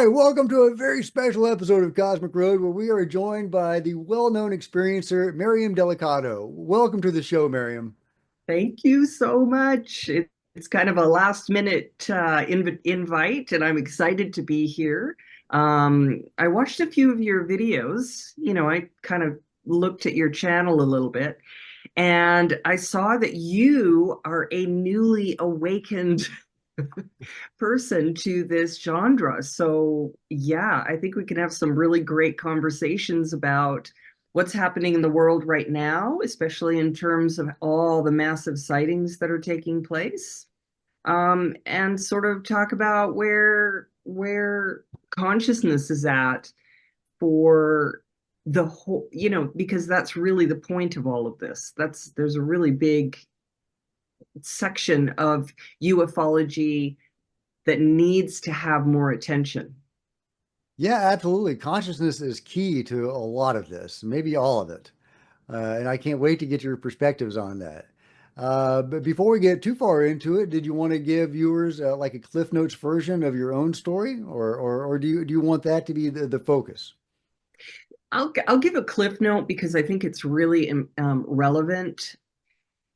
Hi, welcome to a very special episode of Cosmic Road where we are joined by the well-known experiencer, Miriam Delicado. Welcome to the show, Miriam. Thank you so much. It's kind of a last minute invite, and I'm excited to be here. I watched a few of your videos. I kind of looked at your channel a little bit, and I saw that you are a newly awakened person to this genre. So, yeah, I think we can have some really great conversations about what's happening in the world right now, especially in terms of all the massive sightings that are taking place. And sort of talk about where consciousness is at for the whole, because that's really the point of all of this. There's a really big section of ufology that needs to have more attention. Yeah, absolutely. Consciousness is key to a lot of this, maybe all of it. And I can't wait to get your perspectives on that. But before we get too far into it, did you want to give viewers like a Cliff Notes version of your own story, or do you want that to be the focus? I'll give a cliff note because I think it's really relevant.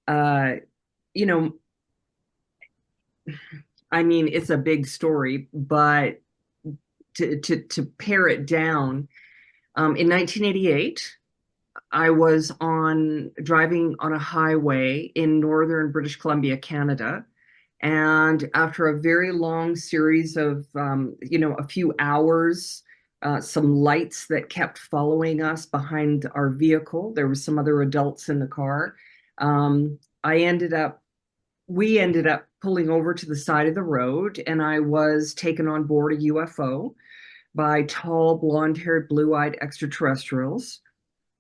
Uh, you know, I mean, it's a big story, but to pare it down, in 1988, I was on driving on a highway in northern British Columbia, Canada. And after a very long series of, a few hours, some lights that kept following us behind our vehicle, there were some other adults in the car. Um, I ended up, we ended up pulling over to the side of the road, and I was taken on board a UFO by tall, blonde haired, blue eyed extraterrestrials.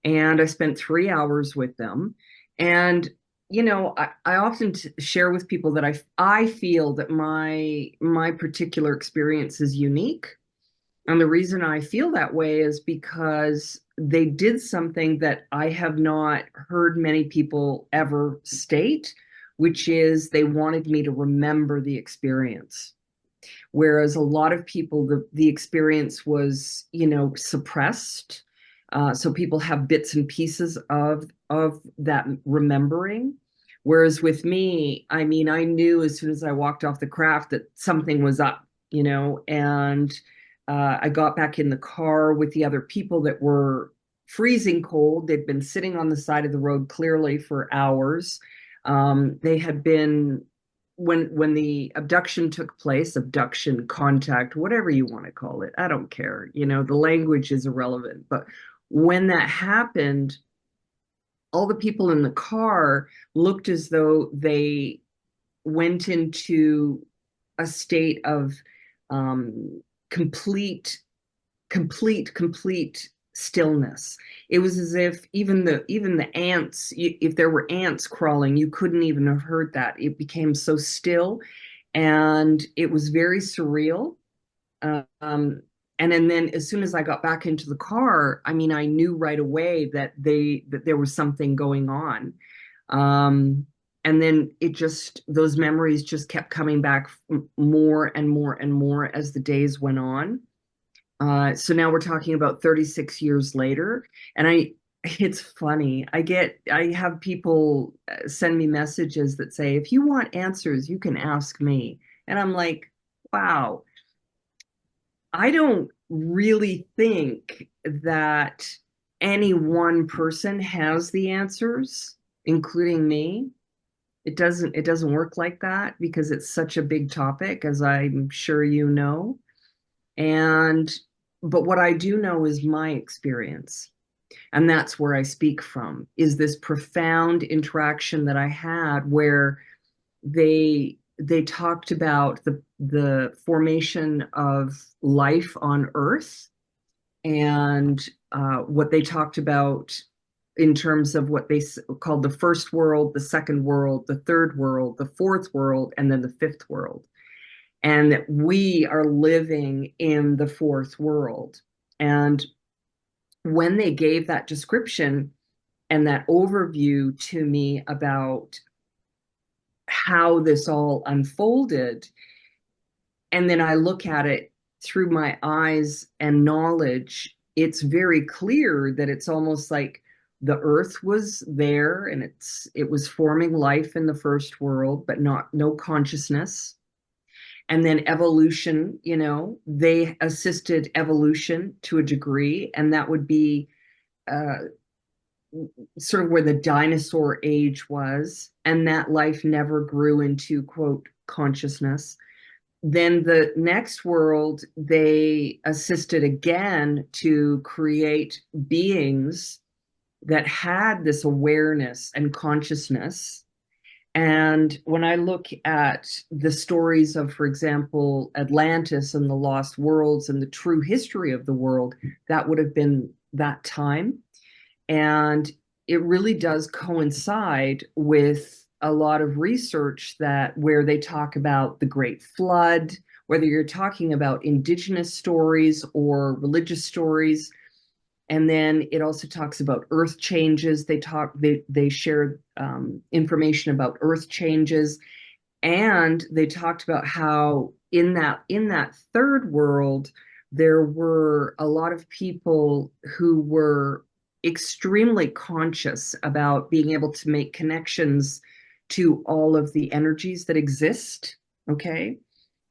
And I spent 3 hours with them. And I often share with people that I feel that my particular experience is unique, and the reason I feel that way is because they did something that I have not heard many people ever state, which is they wanted me to remember the experience. Whereas a lot of people, the experience was, suppressed. So people have bits and pieces of that remembering. Whereas with me, I mean, I knew as soon as I walked off the craft that something was up, and I got back in the car with the other people that were freezing cold. They'd been sitting on the side of the road clearly for hours. They had been when the abduction took place, abduction, contact, whatever you want to call it, I don't care. The language is irrelevant. But when that happened, all the people in the car looked as though they went into a state of um, complete, complete stillness. It was as if even the ants, if there were ants crawling, you couldn't even have heard that. It became so still, and it was very surreal. Um, and then as soon as I got back into the car, I mean, I knew right away that there was something going on. Um, and then those memories just kept coming back more and more and more as the days went on. So now we're talking about 36 years later, and it's funny. I have people send me messages that say, if you want answers, you can ask me. And I'm like, wow, I don't really think that any one person has the answers, including me. It doesn't work like that because it's such a big topic, as I'm sure you know. And but what I do know is my experience. And that's where I speak from, is this profound interaction that I had where they talked about the formation of life on Earth, and what they talked about in terms of what they called the first world, the second world, the third world, the fourth world, and then the fifth world, and that we are living in the fourth world. And when they gave that description and that overview to me about how this all unfolded, and then I look at it through my eyes and knowledge, it's very clear that it's almost like the earth was there and it was forming life in the first world, but not no consciousness. And then evolution, they assisted evolution to a degree, and that would be uh, sort of where the dinosaur age was, and that life never grew into quote consciousness. Then the next world, they assisted again to create beings that had this awareness and consciousness. And when I look at the stories of, for example, Atlantis and the lost worlds and the true history of the world, that would have been that time. And it really does coincide with a lot of research that where they talk about the Great Flood, whether you're talking about indigenous stories or religious stories. And then it also talks about earth changes. They share information about earth changes, and they talked about how in that third world there were a lot of people who were extremely conscious about being able to make connections to all of the energies that exist. Okay.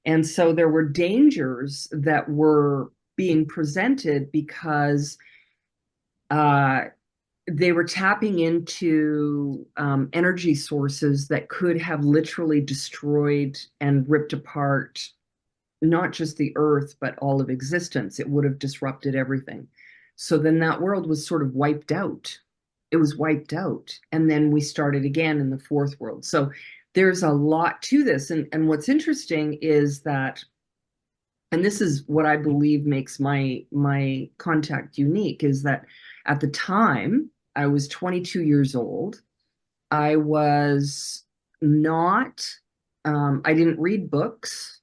And so there were dangers that were being presented because uh, they were tapping into energy sources that could have literally destroyed and ripped apart not just the earth, but all of existence. It would have disrupted everything. So then that world was sort of wiped out. It was wiped out. And then we started again in the fourth world. So there's a lot to this. And what's interesting is that, and this is what I believe makes my contact unique, is that at the time I was 22 years old. I was not, I didn't read books.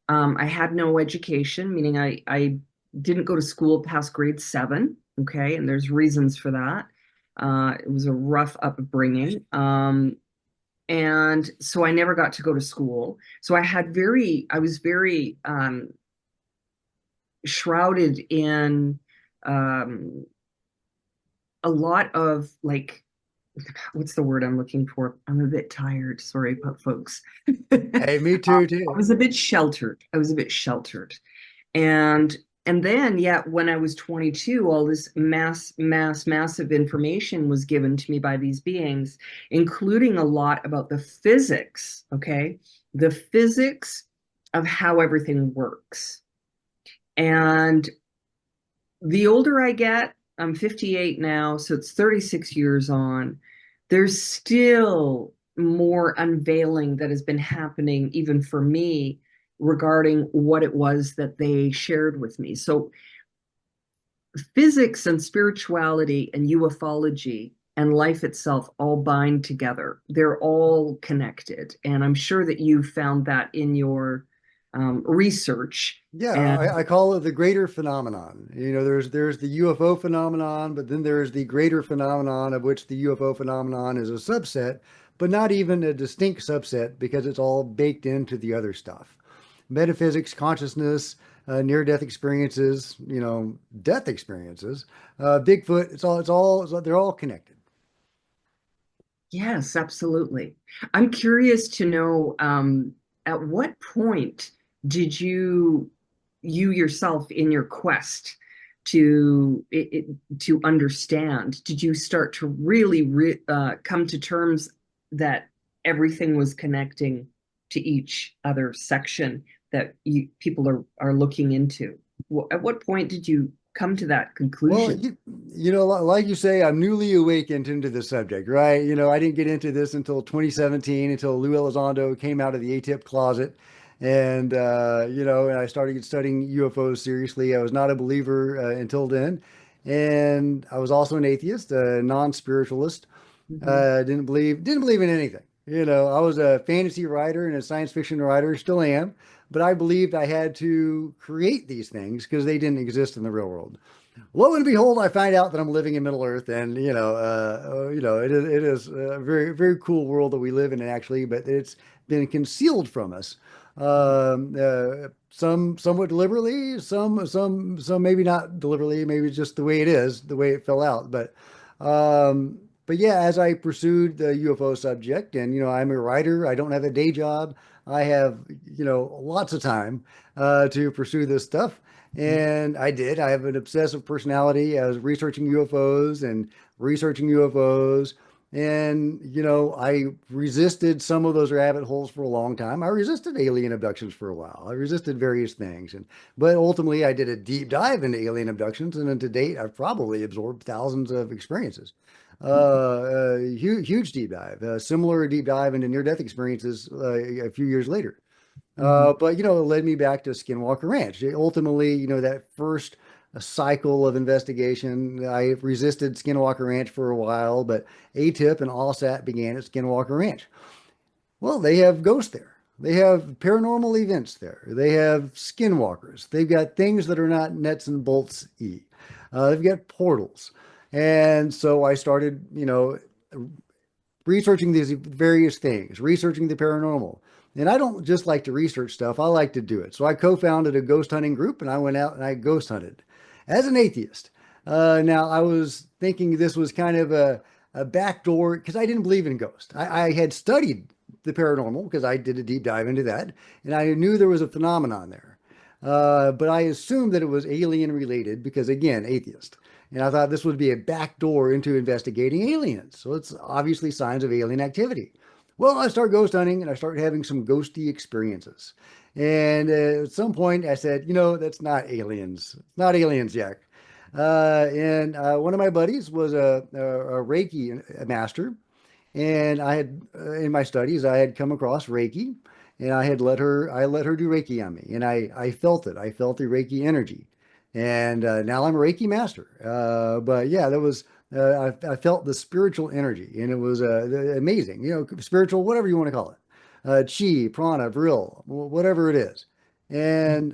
I had no education, meaning I didn't go to school past grade 7. Okay. And there's reasons for that. It was a rough upbringing. And so I never got to go to school. So I was very shrouded in um, a lot of like, what's the word I'm looking for? I'm a bit tired. Sorry, folks. Hey, me too, I too. was a bit sheltered. I was a bit sheltered. And and then, yeah, when I was 22, all this massive information was given to me by these beings, including a lot about the physics, okay? The physics of how everything works. And the older I get, I'm 58 now, so it's 36 years on, there's still more unveiling that has been happening, even for me, regarding what it was that they shared with me. So, physics and spirituality and ufology and life itself all bind together. They're all connected. And I'm sure that you found that in your research. Yeah, And I call it the greater phenomenon. There's the UFO phenomenon, but then there's the greater phenomenon, of which the UFO phenomenon is a subset, but not even a distinct subset because it's all baked into the other stuff. Metaphysics, consciousness, near-death experiences, death experiences, Bigfoot. They're all connected. yes, absolutely. I'm curious to know at what point did you yourself in your quest to understand, did you start to really come to terms that everything was connecting to each other section that people are looking into? At what point did you come to that Well, conclusion? like you say, I'm newly awakened into the subject, right? I didn't get into this until 2017, until Lou Elizondo came out of the ATIP closet. And I started studying UFOs seriously. I was not a believer until then. And I was also an atheist, a non-spiritualist. Mhm. Didn't believe in anything. I was a fantasy writer and a science fiction writer, still am, but I believed I had to create these things because they didn't exist in the real world. Lo and behold, I find out that I'm living in Middle Earth, and it is a very very cool world that we live in, actually, but it's been concealed from us Some somewhat deliberately, some maybe not deliberately, maybe just the way it is, the way it fell out. But yeah, as I pursued the UFO subject, and I'm a writer, I don't have a day job. I have lots of time to pursue this stuff. And I did. I have an obsessive personality. I was researching UFOs and researching UFOs. And, I resisted some of those rabbit holes for a long time. I resisted alien abductions for a while. I resisted various things. But ultimately, I did a deep dive into alien abductions. And then to date, I've probably absorbed thousands of experiences. Huge deep dive, similar deep dive into near death experiences a few years later. Mhm. But it led me back to Skinwalker Ranch. Ultimately, that first cycle of investigation, I resisted Skinwalker Ranch for a while, but ATIP and ALSAT began at Skinwalker Ranch. Well, they have ghosts there. They have paranormal events there. They have skinwalkers. They've got things that are not nuts and bolts y. They've got portals. And so I started, researching these various things, researching the paranormal. And I don't just like to research stuff, I like to do it. So I co founded a ghost hunting group and I went out and I ghost hunted as an atheist. Now, I was thinking this was kind of a backdoor because I didn't believe in ghosts. I had studied the paranormal because I did a deep dive into that and I knew there was a phenomenon there. But I assumed that it was alien related because, again, atheist. And I thought this would be a backdoor into investigating aliens. So it's obviously signs of alien activity. Well, I started ghost hunting and I started having some ghosty experiences. And at some point, I said, that's not aliens. It's not aliens, Jack. And one of my buddies was a Reiki master, and I had in my studies I had come across Reiki, and I let her do Reiki on me, and I felt it. I felt the Reiki energy, and now I'm a Reiki master. But yeah, that was I felt the spiritual energy, and it was amazing. Spiritual, whatever you want to call it, chi, prana, vril, whatever it is. And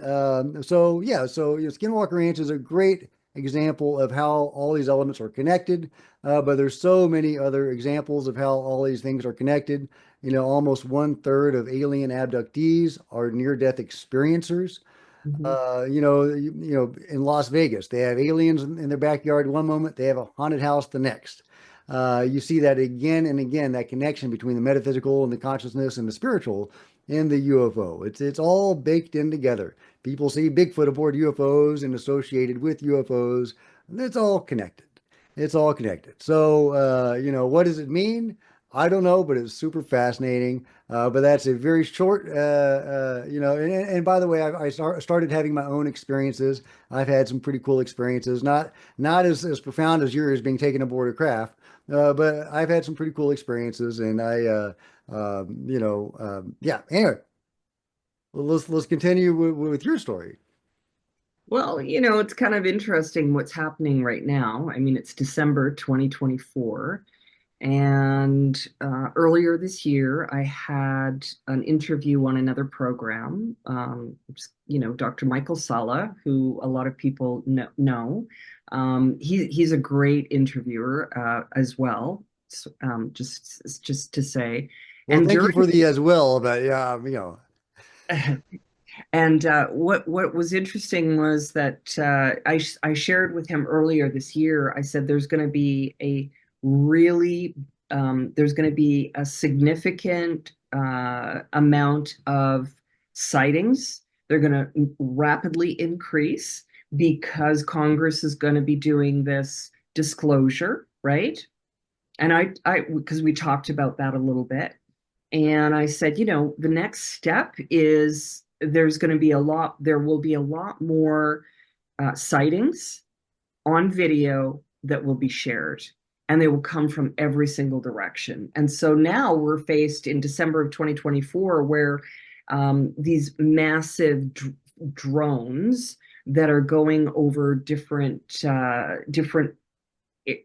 so yeah, so Skinwalker Ranch is a great example of how all these elements are connected. But there's so many other examples of how all these things are connected. Almost 1/3 of alien abductees are near-death experiencers. Mhm. In Las Vegas, they have aliens in their backyard one moment, they have a haunted house the next. You see that again and again, that connection between the metaphysical and the consciousness and the spiritual in the UFO. It's all baked in together. People see Bigfoot aboard UFOs and associated with UFOs. It's all connected. It's all connected. So, what does it mean? I don't know, but it's super fascinating. But that's a very short, and by the way, started having my own experiences. I've had some pretty cool experiences, not as profound as yours being taken aboard a craft, but I've had some pretty cool experiences, and yeah. Anyway, well, let's continue with your story. Well, it's kind of interesting what's happening right now. I mean, it's December 2024. And earlier this year, I had an interview on another program. Dr. Michael Salla, who a lot of people know. He's a great interviewer as well. So, just to say, Well, and thank you during for the as well, but yeah, And what was interesting was that I shared with him earlier this year. I said really there's going to be a significant amount of sightings. They're going to rapidly increase because Congress is going to be doing this disclosure, right? And because we talked about that a little bit. And I said, the next step is there will be a lot more sightings on video that will be shared, and they will come from every single direction. And so now we're faced in December of 2024 where these massive drones that are going over different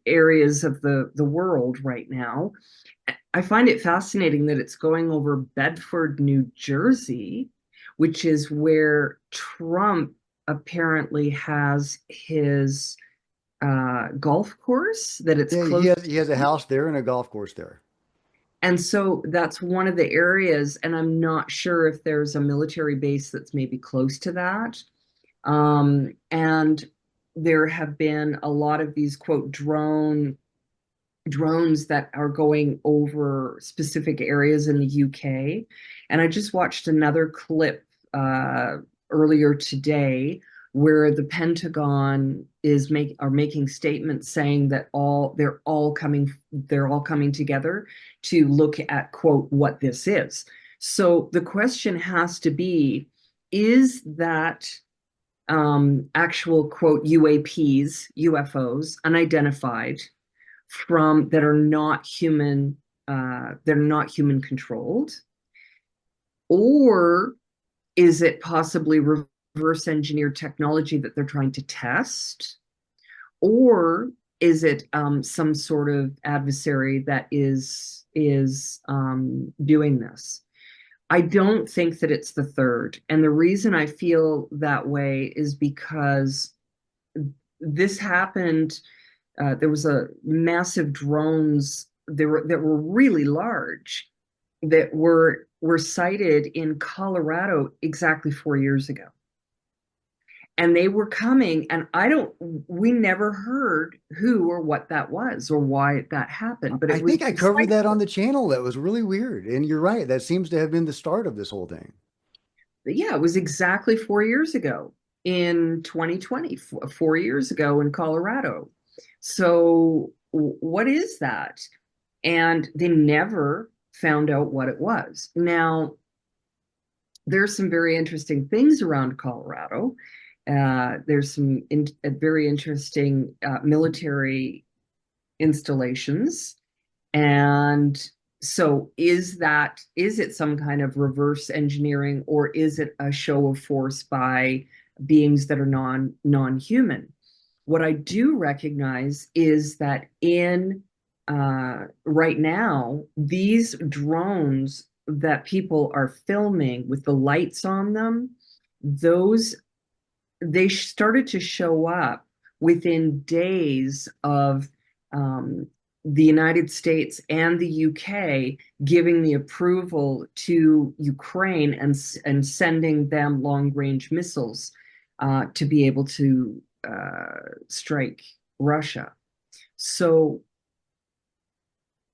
areas of the world right now. I find it fascinating that it's going over Bedford, New Jersey, which is where Trump apparently has his golf course, that it's yeah, close he has a to. house there and a golf course there. And so that's one of the areas, and I'm not sure if there's a military base that's maybe close to that. And there have been a lot of these quote drones that are going over specific areas in the UK. And I just watched another clip earlier today where the Pentagon are making statements saying that they're all coming together to look at quote what this is. So the question has to be, is that actual quote UFOs, unidentified, from that are not human, they're not human controlled, or is it possibly reverse engineered technology that they're trying to test, or is it some sort of adversary that is doing this? I don't think that it's the third, and the reason I feel that way is because this happened. There was a massive drones that were really large that were sighted in Colorado exactly 4 years ago, and they were coming. And we never heard who or what that was or why that happened, but I it was think I covered that on the channel. That was really weird. And you're right. That seems to have been the start of this whole thing. yeah, it was exactly 4 years ago in 2020, 4 years ago in Colorado. So what is that? And they never found out what it was. Now, there's some very interesting things around Colorado. There's some very interesting military installations. And so is it some kind of reverse engineering, or is it a show of force by beings that are non-human? What I do recognize is that in right now, these drones that people are filming with the lights on them, those they started to show up within days of um, the United States and the UK giving the approval to Ukraine and sending them long range missiles to be able to strike Russia. So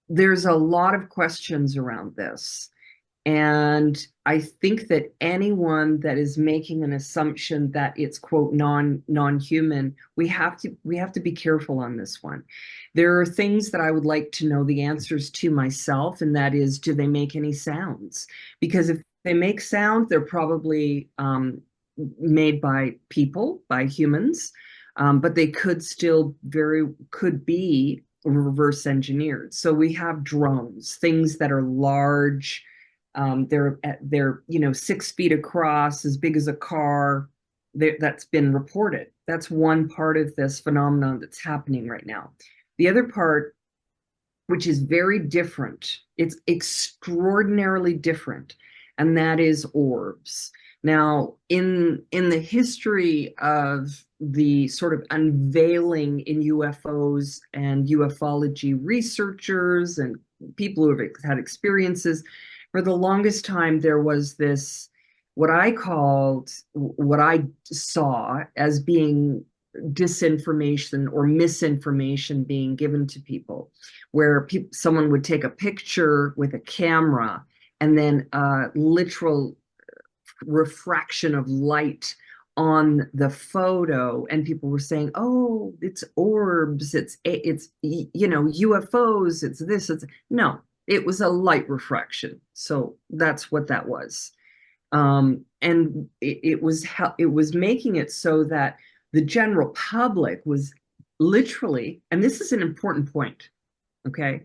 there's a lot of questions around this. And I think that anyone that is making an assumption that it's quote non-human, we have to be careful on this one. There are things that I would like to know the answers to myself, and that is, do they make any sounds? Because if they make sound, they're probably made by people, by humans, but they could be reverse engineered. So we have drones, things that are large. They're 6 feet across, as big as a car. That's been reported. That's one part of this phenomenon that's happening right now. The other part, which is very different, it's extraordinarily different, and that is orbs. Now, in the history of the sort of unveiling in UFOs and ufology researchers and people who have had experiences, for the longest time there was this, what I saw as being disinformation or misinformation being given to people, where someone would take a picture with a camera and then a literal refraction of light on the photo, and people were saying, oh, it's orbs, it's UFOs, it's this, it's no, it was a light refraction. So that's what that was. And it was making it so that the general public was literally, and this is an important point, okay?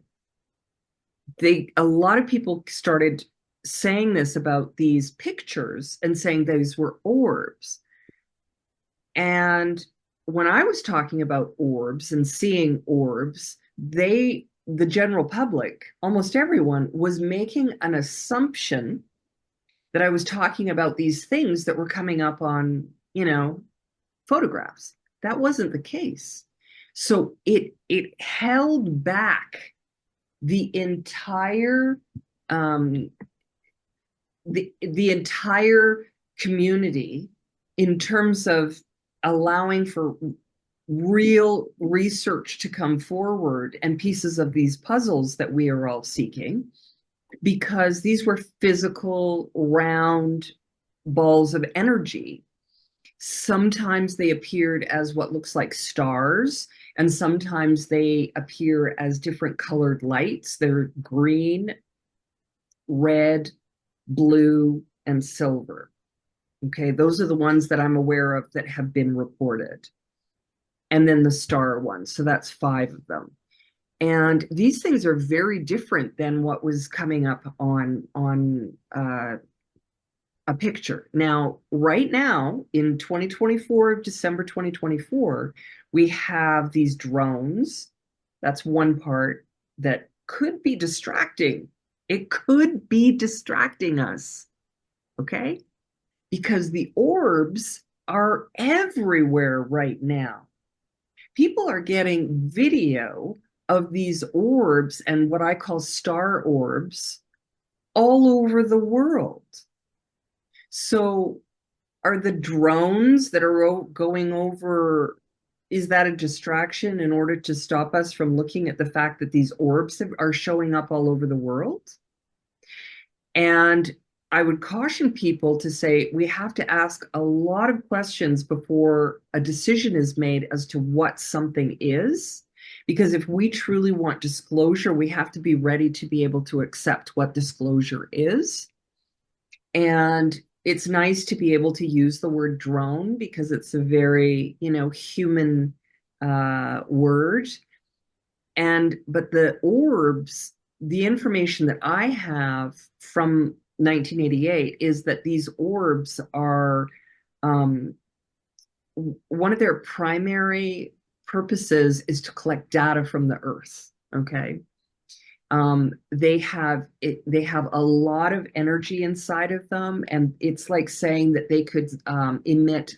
A lot of people started saying this about these pictures and saying these were orbs. And when I was talking about orbs and seeing orbs, the general public, almost everyone, was making an assumption that I was talking about these things that were coming up on, photographs. That wasn't the case. So it held back the entire um, the entire community, in terms of allowing for real research to come forward and pieces of these puzzles that we are all seeking, because these were physical round balls of energy. Sometimes they appeared as what looks like stars, and sometimes they appear as different colored lights. They're green, red, blue, and silver. Okay, those are the ones that I'm aware of that have been reported. And then the star ones. So that's 5 of them. And these things are very different than what was coming up on a picture. Now, right now in 2024, December 2024, we have these drones. That's one part that could be distracting. It could be distracting us, okay? Because the orbs are everywhere right now. People are getting video of these orbs and what I call star orbs all over the world. So, are the drones that are going over, is that a distraction in order to stop us from looking at the fact that these orbs are showing up all over the world? And I would caution people to say we have to ask a lot of questions before a decision is made as to what something is. Because if we truly want disclosure, we have to be ready to be able to accept what disclosure is. And it's nice to be able to use the word drone because it's a very, human word. But the orbs, the information that I have from 1988 is that these orbs are, one of their primary purposes is to collect data from the Earth. Okay. They have a lot of energy inside of them, and it's like saying that they could emit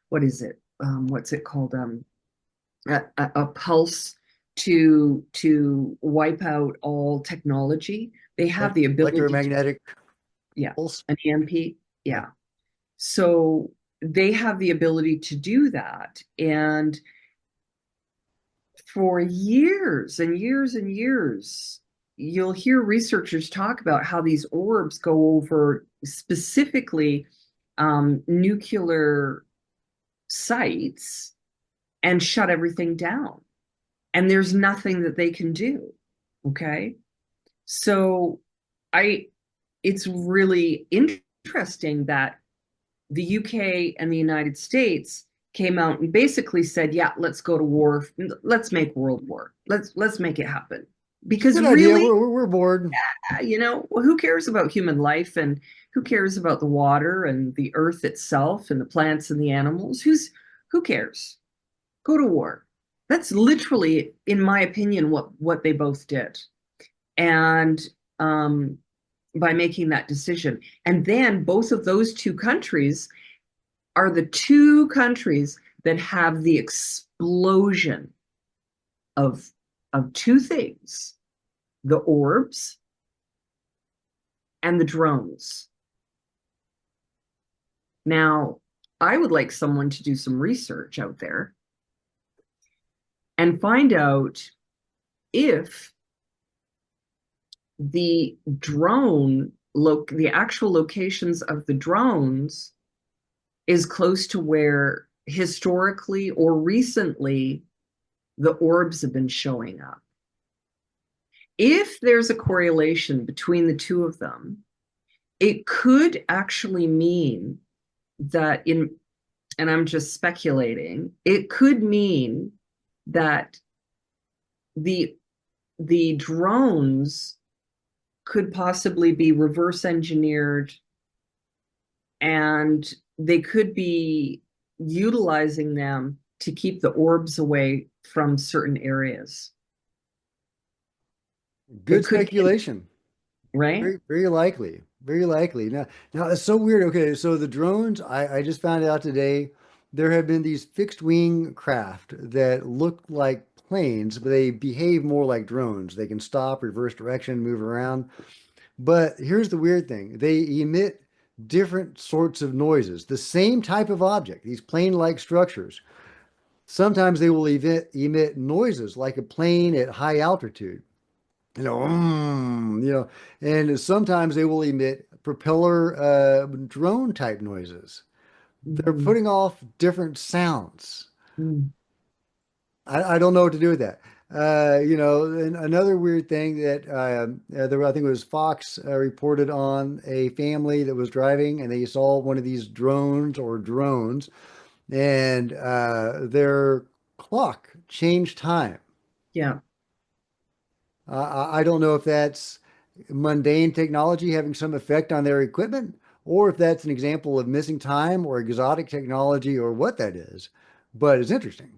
what is it? What's it called? A pulse to wipe out all technology. They have the ability to, Electromagnetic yeah, pulse. an EMP, Yeah. yeah. So they have the ability to do that, and for years and years and years, you'll hear researchers talk about how these orbs go over specifically nuclear sites and shut everything down. And there's nothing that they can do. Okay. So I it's really interesting that the UK and the United States came out and basically said, "Yeah, let's go to war. Let's make world war. Let's make it happen." It's a Because good idea. really, We're bored. well, who cares about human life, and who cares about the water and the earth itself and the plants and the animals? Who cares? Go to war. That's literally, in my opinion, what they both did. And by making that decision. And then both of those two countries are the two countries that have the explosion of two things: the orbs and the drones. Now, I would like someone to do some research out there and find out if the the actual locations of the drones is close to where historically or recently the orbs have been showing up. If there's a correlation between the two of them, it could actually mean that and I'm just speculating, it could mean that the the drones could possibly be reverse engineered, and they could be utilizing them to keep the orbs away from certain areas. Good It could be, speculation. right? Very, very likely. Very likely. Now it's so weird. Okay, so the drones, I just found out today there have been these fixed wing craft that look like planes, but they behave more like drones. They can stop, reverse direction, move around. But here's the weird thing. They emit different sorts of noises. The same type of object, these plane-like structures. Sometimes they will emit noises like a plane at high altitude. And sometimes they will emit propeller drone type noises. They're Mhm. putting off different sounds. Mhm. I don't know what to do with that. And another weird thing that I think it was Fox reported on a family that was driving and they saw one of these drones, and their clock changed time. Yeah. I don't know if that's mundane technology having some effect on their equipment, or if that's an example of missing time or exotic technology or what that is, but it's interesting.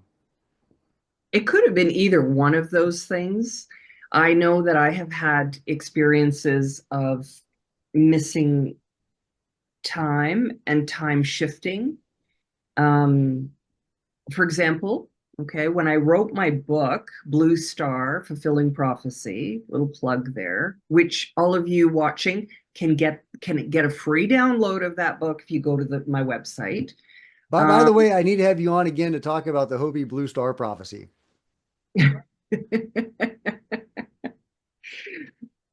It could have been either one of those things. I know that I have had experiences of missing time and time shifting. Um, for example, okay, when I wrote my book, Blue Star, Fulfilling Prophecy, little plug there, which all of you watching can get a free download of that book if you go to my website. By Um, the way, I need to have you on again to talk about the Hopi Blue Star prophecy.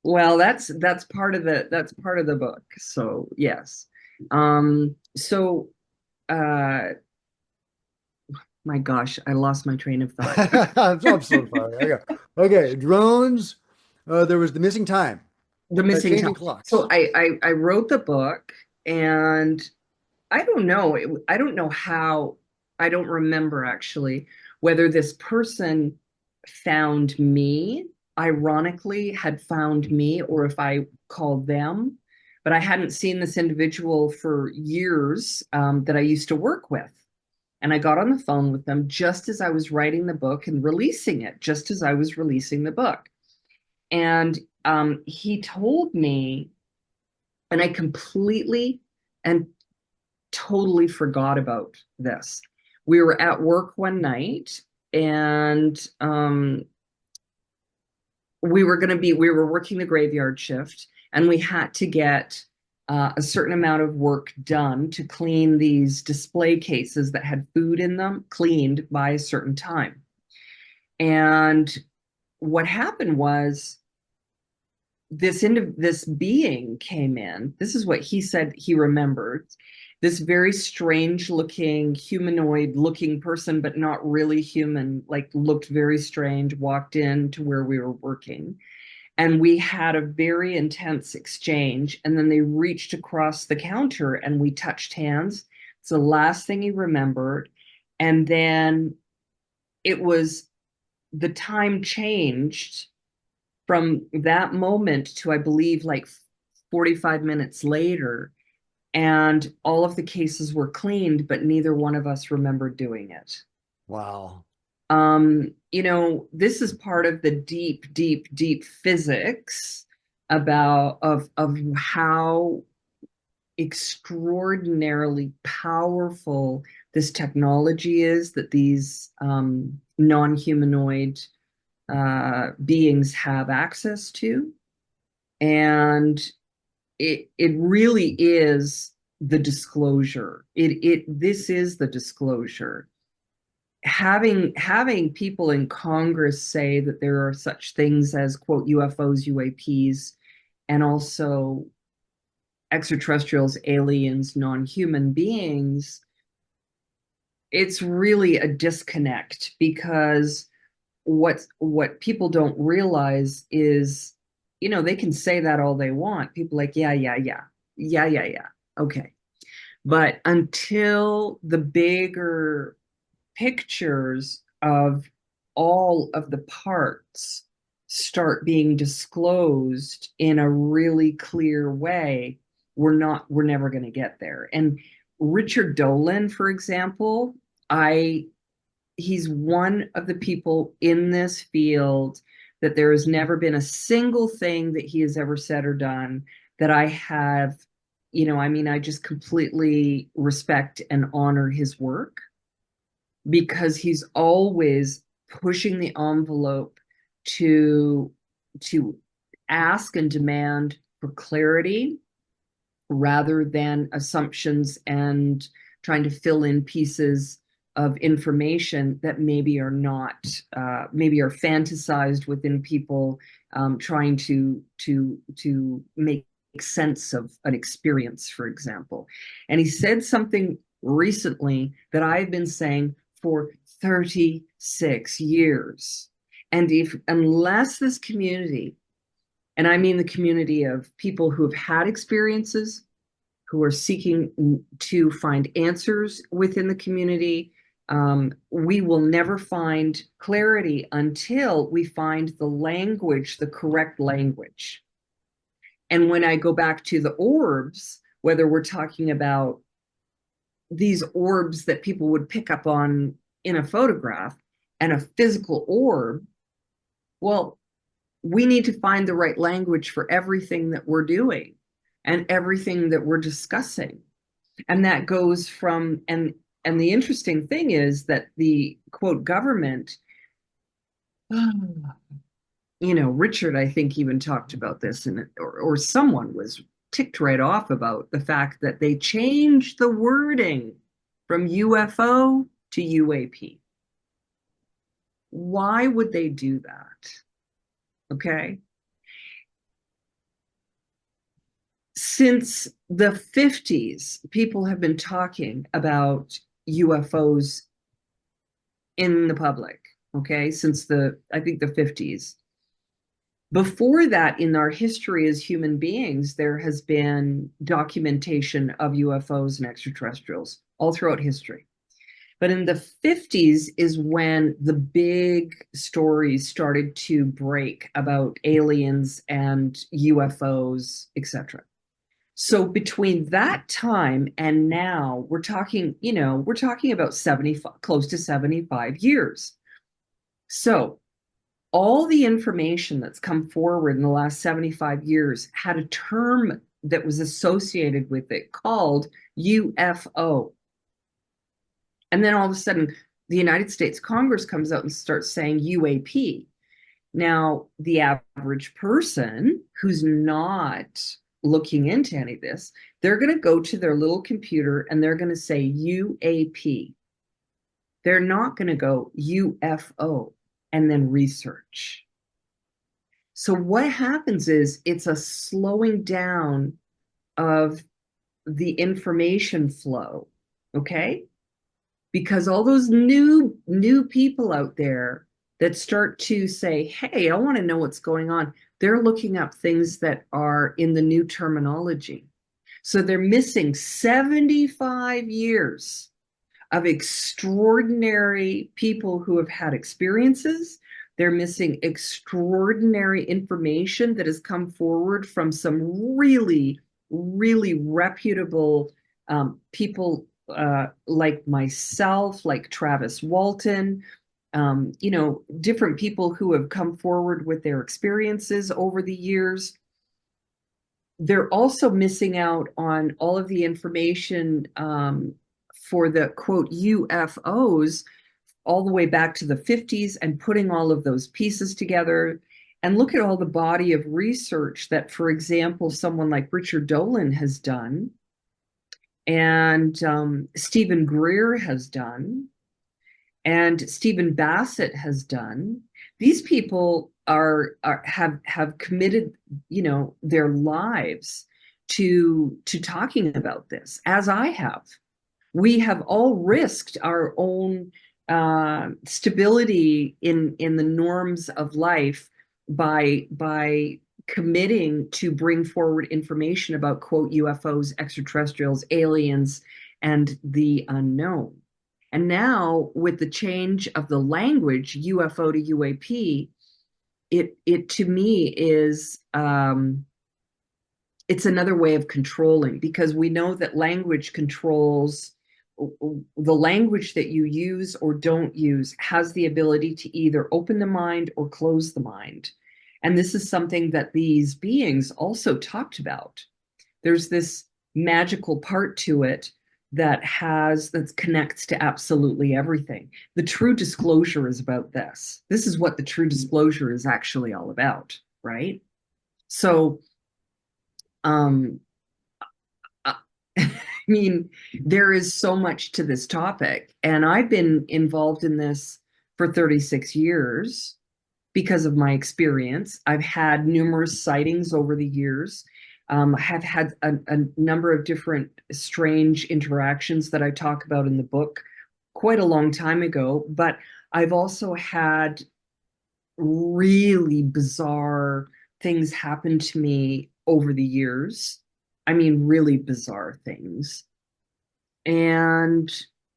well, that's part of the book. So yes. So my gosh, I lost my train of thought. I'm so sorry. Okay, drones. There was the missing time, The missing time. changing So clocks. I wrote the book, and I don't know. I don't know how. I don't remember actually whether this person found me, ironically, had found me, or if I called them. But I hadn't seen this individual for years that I used to work with. And I got on the phone with them just as I was writing the book and releasing it, just as I was releasing the book. And he told me, and I completely and totally forgot about this. We were at work one night, and we were working the graveyard shift, and we had to get a certain amount of work done to clean these display cases that had food in them, cleaned by a certain time. And what happened was this being came in. This is what he said he remembered. This very strange looking, humanoid looking person, but not really human, like looked very strange, walked in to where we were working. And we had a very intense exchange. And then they reached across the counter and we touched hands. It's the last thing he remembered. And then it was the time changed from that moment to, I believe, like 45 minutes later. And all of the cases were cleaned, but neither one of us remembered doing it. Wow. This is part of the deep, deep, deep physics about of how extraordinarily powerful this technology is that these non-humanoid beings have access to. And it really is the disclosure. This is the disclosure. Having people in Congress say that there are such things as, quote, UFOs, UAPs, and also extraterrestrials, aliens, non-human beings, it's really a disconnect, because what people don't realize is, they can say that all they want. People like, yeah, yeah, yeah, yeah, yeah, yeah, okay. But until the bigger pictures of all of the parts start being disclosed in a really clear way, we're never going to get there. And Richard Dolan, for example, I he's one of the people in this field that there has never been a single thing that he has ever said or done that I have, I mean, I just completely respect and honor his work, because he's always pushing the envelope to to ask and demand for clarity rather than assumptions and trying to fill in pieces of information that maybe are not, maybe are fantasized within people, trying to make sense of an experience, for example. And he said something recently that I've been saying for 36 years. And if unless this community, and I mean the community of people who have had experiences, who are seeking to find answers within the community, we will never find clarity until we find the language, the correct language. And when I go back to the orbs, whether we're talking about these orbs that people would pick up on in a photograph and a physical orb, well, we need to find the right language for everything that we're doing and everything that we're discussing. And that goes from, and the interesting thing is that the quote government, Richard, I think, even talked about this, or someone was ticked right off about the fact that they changed the wording from UFO to UAP. Why would they do that? Okay. Since the 50s, people have been talking about UFOs in the public, okay, since I think the 50s. Before that, in our history as human beings, there has been documentation of UFOs and extraterrestrials all throughout history. But in the 50s is when the big stories started to break about aliens and UFOs, etc. So between that time and now, we're talking about 75, close to 75 years. So all the information that's come forward in the last 75 years had a term that was associated with it called UFO. And then all of a sudden, the United States Congress comes out and starts saying UAP. Now, the average person who's not looking into any of this, they're going to go to their little computer and they're going to say UAP. They're not going to go UFO and then research. So what happens is it's a slowing down of the information flow, okay? Because all those new people out there that start to say, hey, I want to know what's going on, they're looking up things that are in the new terminology. So they're missing 75 years of extraordinary people who have had experiences. They're missing extraordinary information that has come forward from some really, really reputable people, like myself, like Travis Walton, different people who have come forward with their experiences over the years. They're also missing out on all of the information for the quote UFOs all the way back to the 50s and putting all of those pieces together. And look at all the body of research that, for example, someone like Richard Dolan has done, and Stephen Greer has done, and Stephen Bassett has done. These people have committed, their lives to talking about this, as I have. We have all risked our own stability in the norms of life by committing to bring forward information about quote UFOs, extraterrestrials, aliens, and the unknown. And now, with the change of the language, UFO to UAP, it to me is it's another way of controlling, because we know that language controls the language that you use or don't use has the ability to either open the mind or close the mind. And this is something that these beings also talked about. There's this magical part to it that connects to absolutely everything. The true disclosure is about this. This is what the true disclosure is actually all about, right? So, um, I mean, there is so much to this topic, and I've been involved in this for 36 years because of my experience. I've had numerous sightings over the years. I have had a number of different strange interactions that I talk about in the book quite a long time ago, but I've also had really bizarre things happen to me over the years. I mean, really bizarre things. And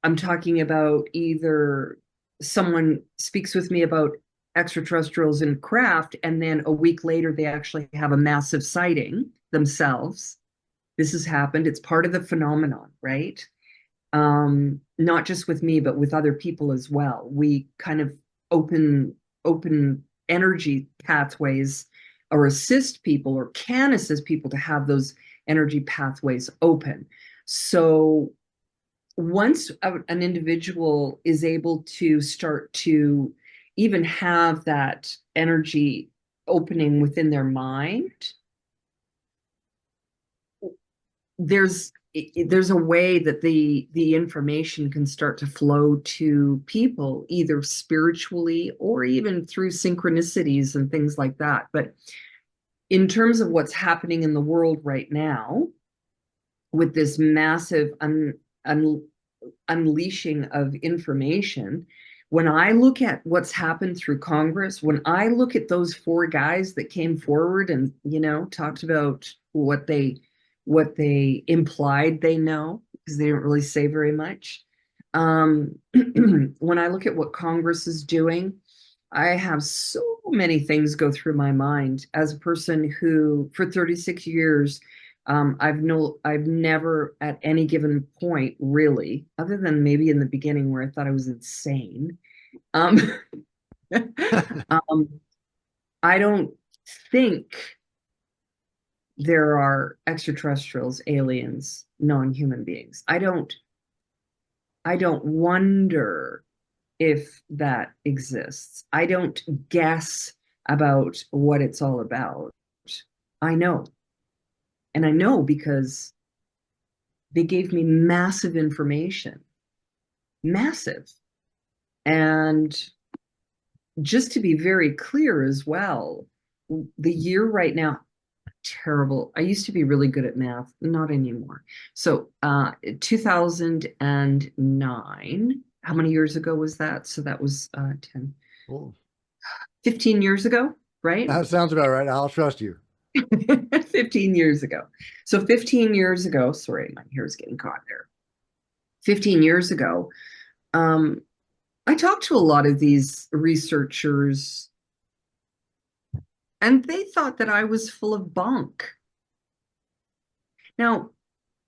I'm talking about either someone speaks with me about extraterrestrials in craft, and then a week later, they actually have a massive sighting themselves. This has happened. It's part of the phenomenon, right? Not just with me, but with other people as well. We kind of open energy pathways or assist people or can assist people to have those energy pathways open. So once an individual is able to start to even have that energy opening within their mind, there's there's a way that the information can start to flow to people either spiritually or even through synchronicities and things like that. But in terms of what's happening in the world right now with this massive un, unleashing of information, when I look at what's happened through Congress, when I look at those four guys that came forward and, talked about what they implied they know, because they didn't really say very much. When I look at what Congress is doing, I have so many things go through my mind as a person who, for 36 years, I've never at any given point really, other than maybe in the beginning where I thought I was insane. Um, um, I don't think there are extraterrestrials, aliens, non-human beings. I don't wonder if that exists. I don't guess about what it's all about. I know. And I know because they gave me massive information, massive. And just to be very clear as well, the year right now, terrible. I used to be really good at math, not anymore. So 2009, how many years ago was that? So that was 10, Cool. 15 years ago, right? That sounds about right. I'll trust you. 15 years ago. So 15 years ago, sorry, my hair's getting caught there. 15 years ago, um, I talked to a lot of these researchers, and they thought that I was full of bunk. Now,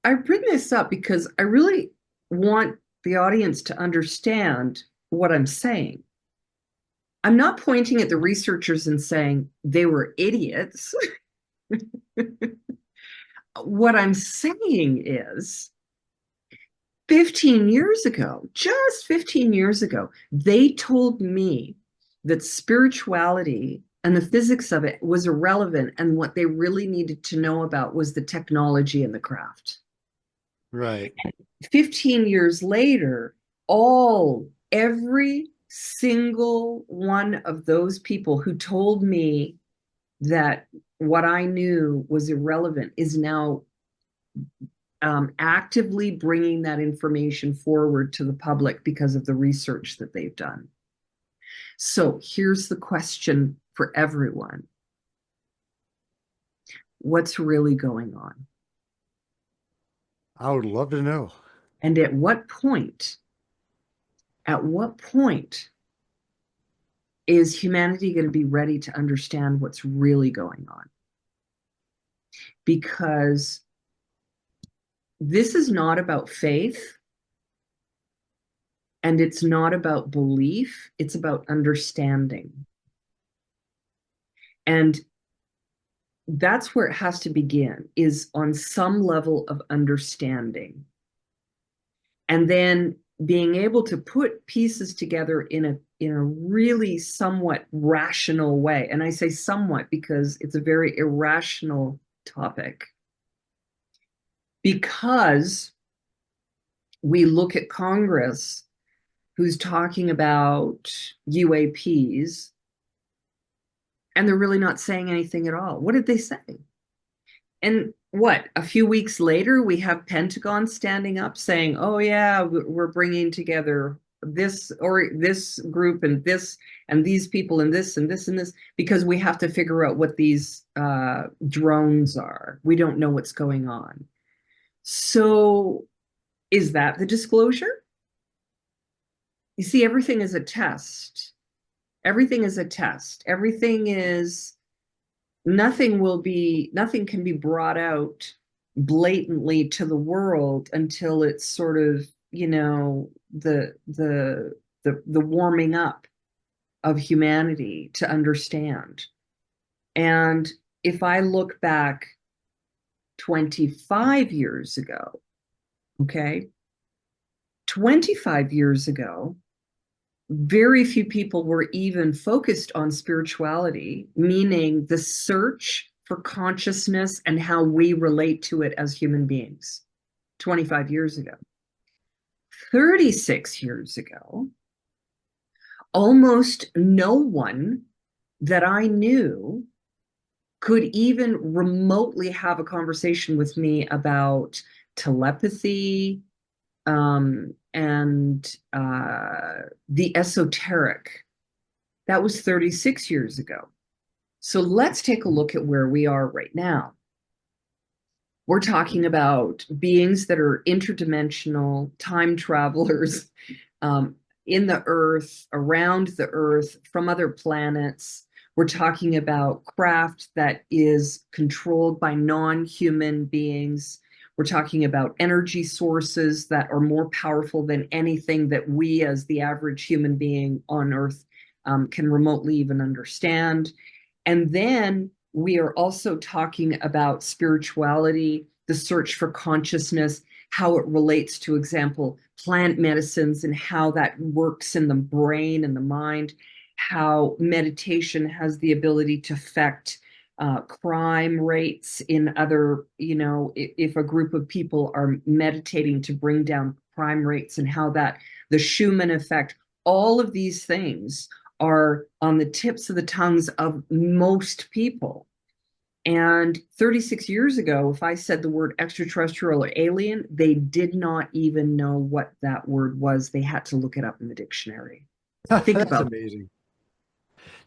I bring this up because I really want the audience to understand what I'm saying. I'm not pointing at the researchers and saying they were idiots. What I'm saying is 15 years ago, just 15 years ago, they told me that spirituality and the physics of it was irrelevant. And what they really needed to know about was the technology and the craft. Right. 15 years later, every single one of those people who told me that what I knew was irrelevant is now actively bringing that information forward to the public because of the research that they've done. So here's the question for everyone. What's really going on? I would love to know. And at what point is humanity going to be ready to understand what's really going on? Because this is not about faith and it's not about belief, it's about understanding. And that's where it has to begin, is on some level of understanding. and then being able to put pieces together in a really somewhat rational way. And I say somewhat because it's a very irrational topic, because we look at Congress who's talking about UAPs, and they're really not saying anything at all. What did they say? And what, a few weeks later, we have Pentagon standing up saying, oh, yeah, we're bringing together this or this group and these people and this and this and this, because we have to figure out what these drones are. We don't know what's going on. So is that the disclosure? You see, everything is a test. Everything is a test. Everything is, nothing can be brought out blatantly to the world until it's sort of, the warming up of humanity to understand. And if I look back 25 years ago, okay, 25 years ago, very few people were even focused on spirituality, meaning the search for consciousness and how we relate to it as human beings. 25 years ago. 36 years ago, almost no one that I knew could even remotely have a conversation with me about telepathy, and the esoteric. That was 36 years ago. So let's take a look at where we are right now. We're talking about beings that are interdimensional, time travelers, in the earth, around the earth, from other planets. We're talking about craft that is controlled by non-human beings. We're talking about energy sources that are more powerful than anything that we, as the average human being on Earth, can remotely even understand. And then we are also talking about spirituality, the search for consciousness, how it relates to, example, plant medicines and how that works in the brain and the mind, how meditation has the ability to affect crime rates in other, if a group of people are meditating to bring down crime rates, and how that, the Schumann effect, all of these things are on the tips of the tongues of most people. And 36 years ago, if I said the word extraterrestrial or alien, they did not even know what that word was. They had to look it up in the dictionary. Think That's about amazing.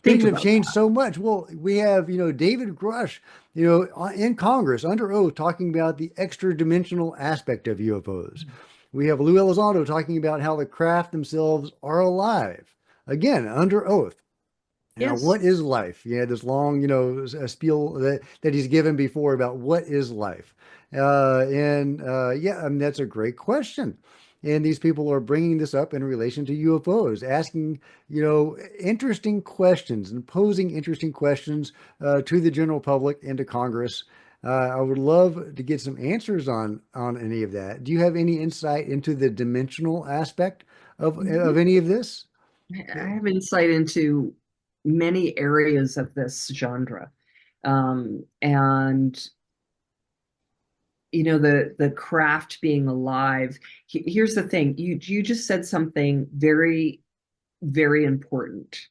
think Things have about changed so much. Well, we have, David Grush, in Congress under oath talking about the extra dimensional aspect of UFOs. We have Lou Elizondo talking about how the craft themselves are alive. Again, under oath. Now, yes. what is life? Yeah, this long, a spiel that he's given before about what is life. Yeah, I mean, that's a great question. And these people are bringing this up in relation to UFOs, asking, interesting questions and posing interesting questions to the general public and to Congress. I would love to get some answers on any of that. Do you have any insight into the dimensional aspect of Mhm. any of this? I have insight into many areas of this genre. And the craft being alive. Here's the thing. You just said something very, very important.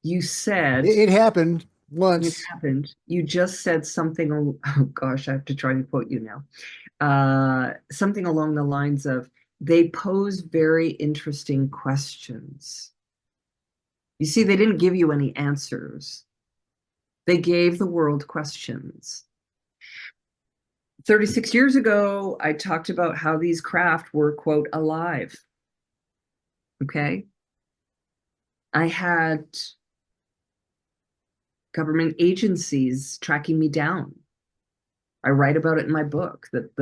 You said, It happened it once. happened. You just said something, oh gosh, I have to try to quote you now. Something along the lines of, they pose very interesting questions. You see, they didn't give you any answers. They gave the world questions. 36 years ago, I talked about how these craft were, quote, alive. Okay. I had government agencies tracking me down. I write about it in my book that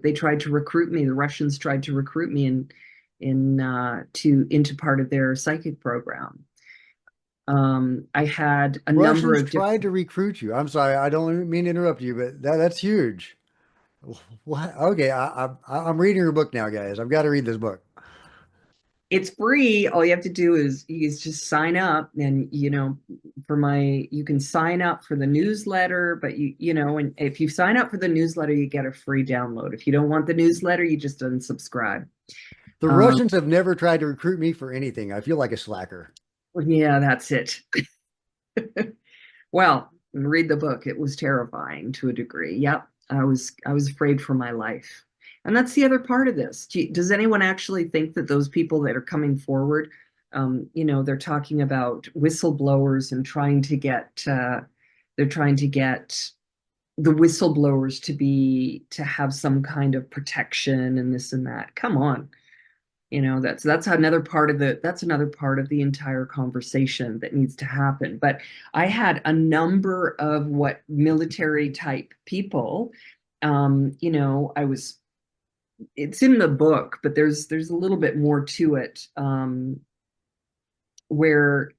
they tried to recruit me. The Russians tried to recruit me into part of their psychic program. I had a number Russians of tried different. to recruit you. I'm sorry, I don't mean to interrupt you, but that's huge. What? Okay, I'm reading your book now, guys. I've got to read this book. It's free. All you have to do is just sign up, and for my you can sign up for the newsletter, but and if you sign up for the newsletter, you get a free download. If you don't want the newsletter, you just unsubscribe. The Um, Russians have never tried to recruit me for anything. I feel like a slacker. yeah, that's it. Well, read the book. It was terrifying to a degree. Yep. I was afraid for my life. And that's the other part of this. Does anyone actually think that those people that are coming forward, they're talking about whistleblowers and they're trying to get the whistleblowers to have some kind of protection and this and that. Come on. That's another part of the entire conversation that needs to happen. But I had a number of what military type people, I was it's in the book, but there's a little bit more to it, where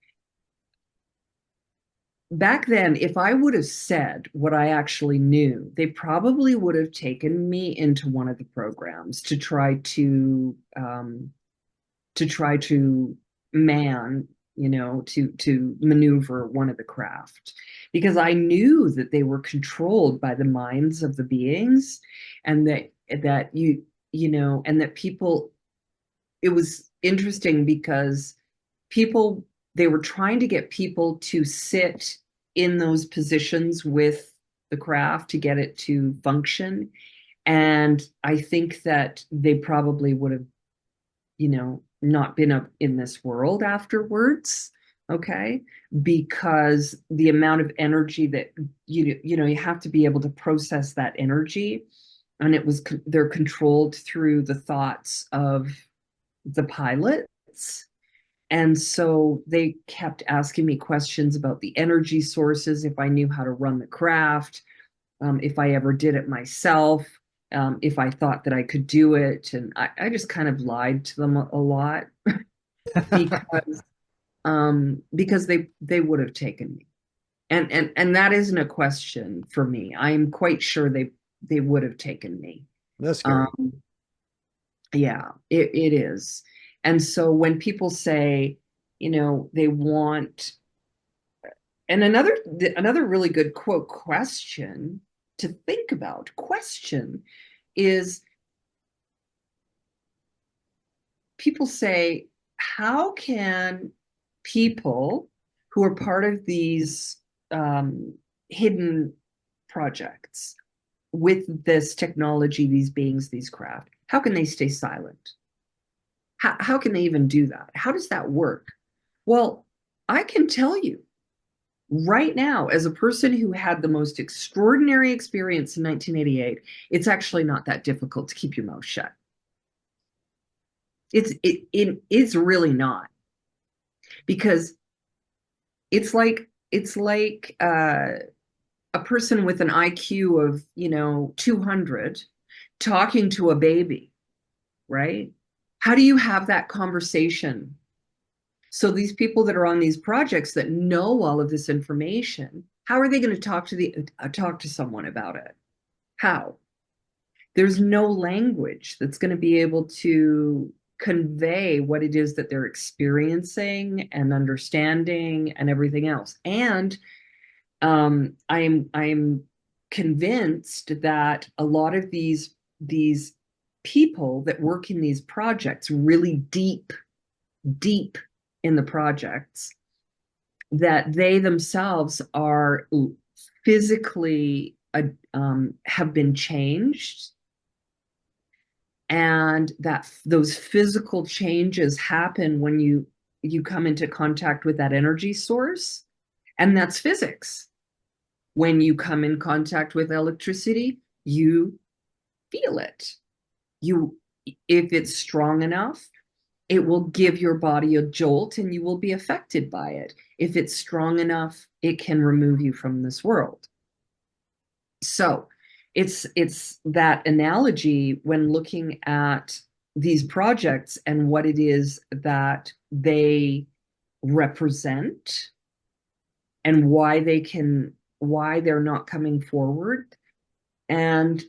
back then, if I would have said what I actually knew, they probably would have taken me into one of the programs to try to man, to maneuver one of the craft, because I knew that they were controlled by the minds of the beings, and that and that people. It was interesting because people they were trying to get people to sit in those positions with the craft to get it to function, and I think that they probably would have not been up in this world afterwards. Okay. Because the amount of energy that you have to be able to process that energy, and they're controlled through the thoughts of the pilots. And so they kept asking me questions about the energy sources, if I knew how to run the craft, if I ever did it myself, if I thought that I could do it. And I just kind of lied to them a lot because they would have taken me. And that isn't a question for me. I am quite sure they would have taken me. That's scary. Um, yeah, it is. And so when people say, they want, and another really good quote question to think about question is, people say, how can people who are part of these hidden projects with this technology, these beings, these craft, how can they stay silent? How can they even do that? How does that work? Well, I can tell you right now, as a person who had the most extraordinary experience in 1988, it's actually not that difficult to keep your mouth shut. It is really not, because it's like a person with an IQ of 200 talking to a baby, right? How do you have that conversation? So these people that are on these projects that know all of this information, how are they going to talk to someone about it? How? There's no language that's going to be able to convey what it is that they're experiencing and understanding and everything else. And I'm convinced that a lot of these people that work in these projects, really deep in the projects, that they themselves are physically have been changed, and that those physical changes happen when you come into contact with that energy source, and that's physics. When you come in contact with electricity, you feel it. You, if it's strong enough, it will give your body a jolt and you will be affected by it. If it's strong enough, it can remove you from this world. So it's that analogy when looking at these projects and what it is that they represent, and why they're not coming forward. And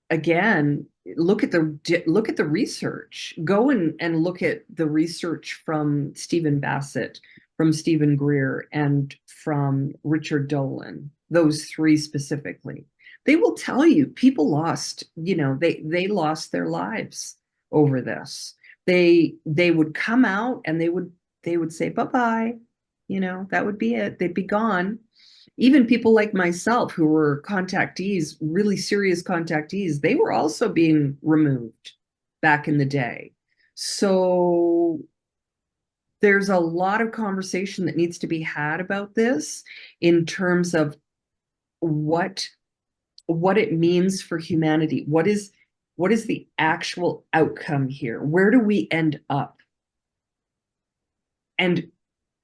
again, look at the research. Go and look at the research from Stephen Bassett, from Stephen Greer, and from Richard Dolan. Those three specifically. They will tell you people lost, they lost their lives over this. They would come out and they would say bye-bye. That would be it. They'd be gone. Even people like myself who were contactees, really serious contactees, they were also being removed back in the day. So there's a lot of conversation that needs to be had about this in terms of what what it means for humanity. What is the actual outcome here? Where do we end up? And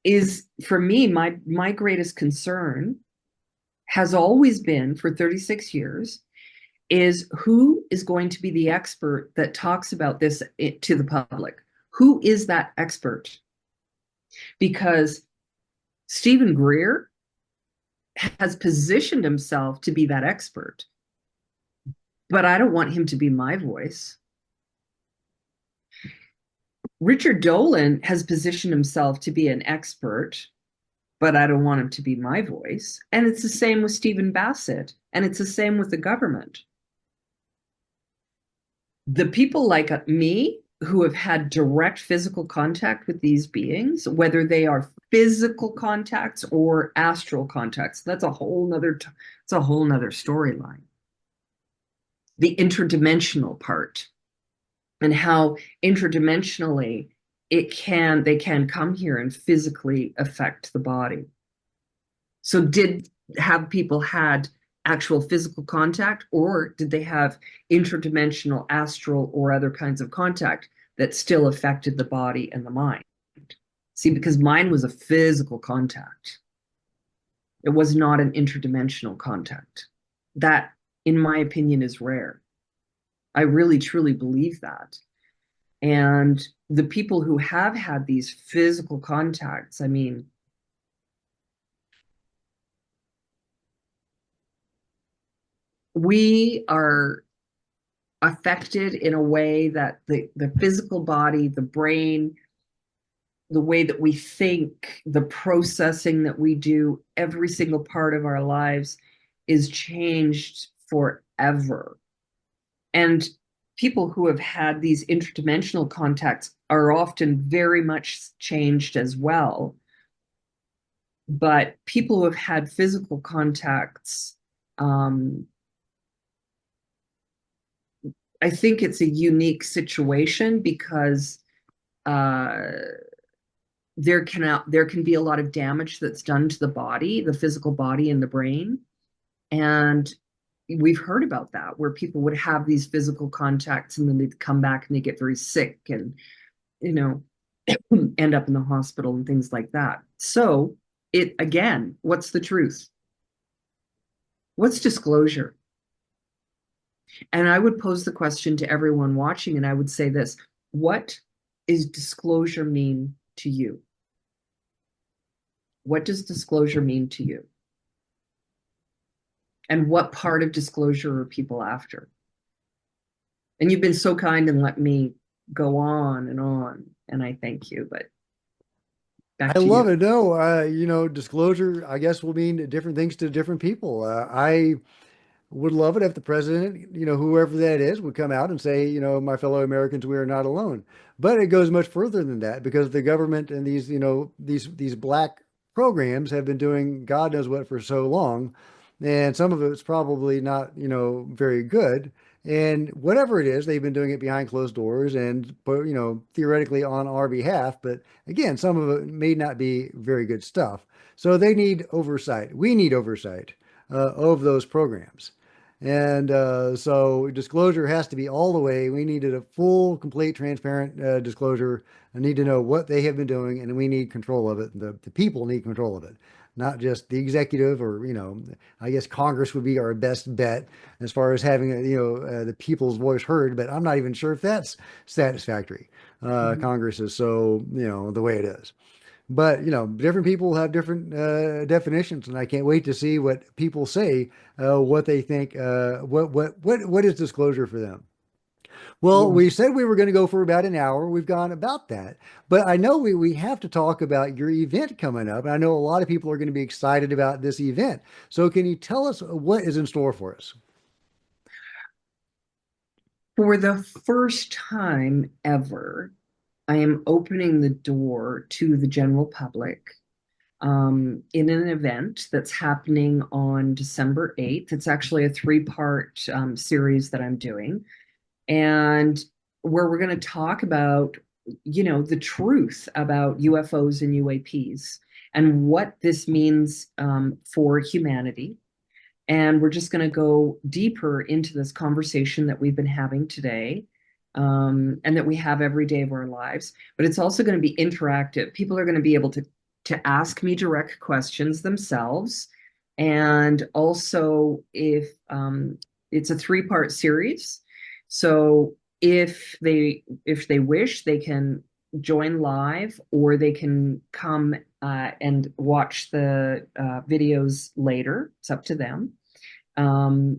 is for me my greatest concern has always been for 36 years is who is going to be the expert that talks about this to the public? Who is that expert? Because Stephen Greer has positioned himself to be that expert, but I don't want him to be my voice. Richard Dolan has positioned himself to be an expert, but I don't want him to be my voice. And it's the same with Stephen Bassett, and it's the same with the government. The people like me who have had direct physical contact with these beings, whether they are physical contacts or astral contacts, that's a whole nother it's a whole nother storyline. The interdimensional part and how interdimensionally they can come here and physically affect the body. So have people had actual physical contact, or did they have interdimensional astral or other kinds of contact that still affected the body and the mind? See, because mine was a physical contact. It was not an interdimensional contact. That, in my opinion, is rare. I really truly believe that. And the people who have had these physical contacts, I mean, we are affected in a way that the physical body, the brain, the way that we think, the processing that we do, every single part of our lives is changed forever. And people who have had these interdimensional contacts are often very much changed as well. But people who have had physical contacts, I think it's a unique situation because there can be a lot of damage that's done to the body, the physical body and the brain. And we've heard about that, where people would have these physical contacts and then they'd come back and they get very sick and, you know, end up in the hospital and things like that. So again, what's the truth? What's disclosure? And I would pose the question to everyone watching, and I would say this: what is disclosure mean to you? What does disclosure mean to you? And what part of disclosure are people after? And you've been so kind and let me go on, and I thank you, but back I to love you. it. No, disclosure, I guess, will mean different things to different people. I would love it if the president, whoever that is, would come out and say, my fellow Americans, we are not alone. But it goes much further than that because the government and these black programs have been doing God knows what for so long, and some of it's probably not, very good. And whatever it is, they've been doing it behind closed doors and, theoretically on our behalf. But again, some of it may not be very good stuff. So they need oversight. We need oversight of those programs. And so disclosure has to be all the way. We needed a full, complete, transparent disclosure. I need to know what they have been doing, and we need control of it. The people need control of it, not just the executive or, I guess Congress would be our best bet as far as having, the people's voice heard. But I'm not even sure if that's satisfactory. Mhm. Congress is so, the way it is. But different people have different definitions, and I can't wait to see what people say, what they think, what is disclosure for them. Well, Yeah. we said we were going to go for about an hour. We've gone about that. But I know we have to talk about your event coming up. And I know a lot of people are going to be excited about this event. So can you tell us what is in store for us? For the first time ever, I am opening the door to the general public in an event that's happening on December 8th. It's actually a three-part series that I'm doing, and where we're going to talk about, the truth about UFOs and UAPs and what this means for humanity. And we're just going to go deeper into this conversation that we've been having today, and that we have every day of our lives. But it's also going to be interactive. People are going to be able to ask me direct questions themselves. And also, if it's a three-part series, so if they wish, they can join live, or they can come and watch the videos later. It's up to them,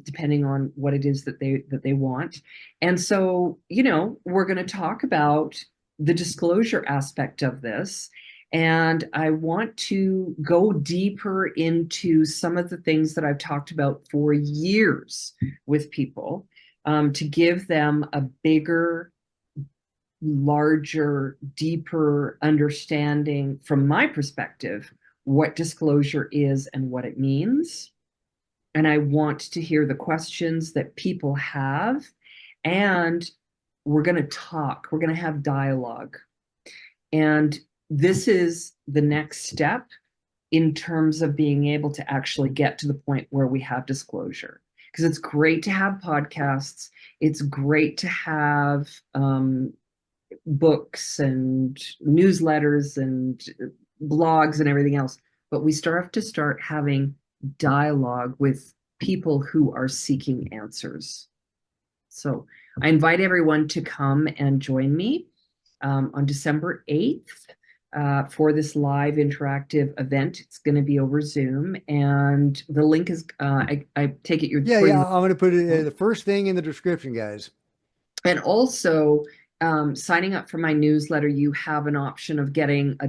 depending on what it is that they want. And so, we're going to talk about the disclosure aspect of this. And I want to go deeper into some of the things that I've talked about for years with people, to give them a bigger, larger, deeper understanding from my perspective what disclosure is and what it means. And I want to hear the questions that people have. And we're going to talk, we're going to have dialogue. And this is the next step in terms of being able to actually get to the point where we have disclosure. Because it's great to have podcasts, it's great to have books and newsletters and blogs and everything else. But we have to start having dialogue with people who are seeking answers. So I invite everyone to come and join me on December 8th for this live interactive event. It's going to be over Zoom, and the link is, I take it you're Yeah, putting yeah. the. I'm going to put it the first thing in the description, guys. And also, signing up for my newsletter, you have an option of getting a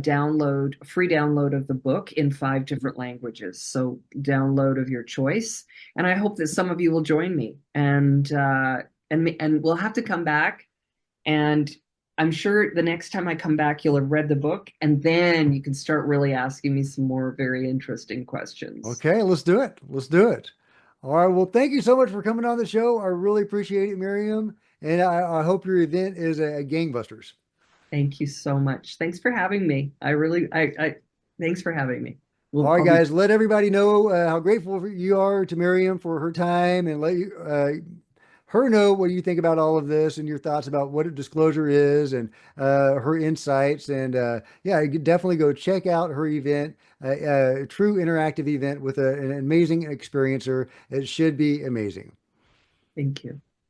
free download of the book in 5 different languages. So download of your choice. And I hope that some of you will join me, and we'll have to come back. And I'm sure the next time I come back, you'll have read the book, and then you can start really asking me some more very interesting questions. Okay, let's do it. Let's do it. All right. Well, thank you so much for coming on the show. I really appreciate it, Miriam. And I hope your event is a gangbusters. Thank you so much. Thanks for having me. Thanks for having me. All right, I'll be guys, let everybody know how grateful you are to Miriam for her time, and let her know what you think about all of this and your thoughts about what a disclosure is, and her insights. And yeah, you could definitely go check out her event, a true interactive event with an amazing experiencer. It should be amazing. Thank you.